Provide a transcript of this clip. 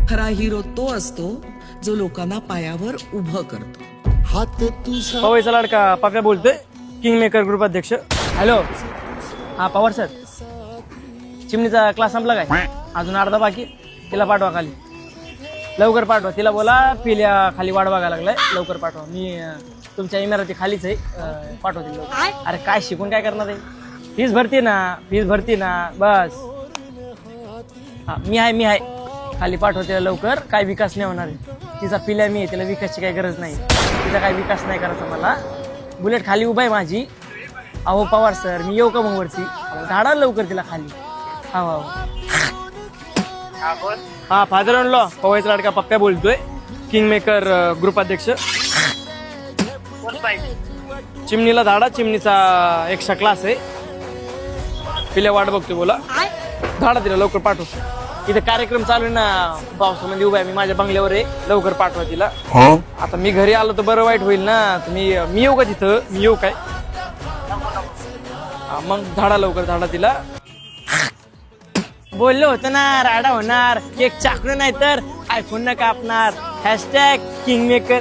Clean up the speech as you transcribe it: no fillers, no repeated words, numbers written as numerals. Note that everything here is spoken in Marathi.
खरा हिरो तो असतो जो लोकांना पायावर उभं करतो. पवईचा लाडका पाप्या बोलतोय, किंग मेकर ग्रुप अध्यक्ष. हॅलो, हा पवार सर. चिमणीचा क्लास संपला काय? अजून अर्धा बाकी. तिला पाठवा खाली, लवकर पाठवा. तिला बोला पिल्या खाली वाट बघायला लागलाय, लवकर पाठवा. मी तुमच्या इमारती खालीच आहे, पाठवतील लवकर. अरे काय शिकून काय करणार आहे? फीस भरती ना बस. हा मी आहे खाली, पाठवा तिला लवकर. काय विकास नाही होणार आहे. तिचा पिल्या मी आहे, तिला विकासची काही गरज नाही. तिचा काही विकास नाही करायचा मला. बुलेट खाली उभा आहे माझी. अहो पवार सर, मी येऊ का मग वरती? धाडा लवकर तिला खाली. हा फादर इन लॉ पवईचा लाडका पप्प्या बोलतोय, किंग मेकर ग्रुप अध्यक्ष. चिमणीला धाडा, चिमणीचा एक्स्ट्रा क्लास आहे. पिल्या वाट बघतोय, बोला धाडा तिला लवकर पाठव. इथे कार्यक्रम चालू आहे ना, पावसामध्ये उभा आहे मी, माझ्या बंगल्यावर आहे. लवकर पाठवा तिला. आता मी घरी आलो तर बरं वाईट होईल ना. मी येऊ का तिथं? मी येऊ काय? मग धाडा लवकर, धाडा तिला. बोललो होतं ना राडा होणार. केक चाकणं नाही तर आयफोन न कापणार. Hashtag king maker.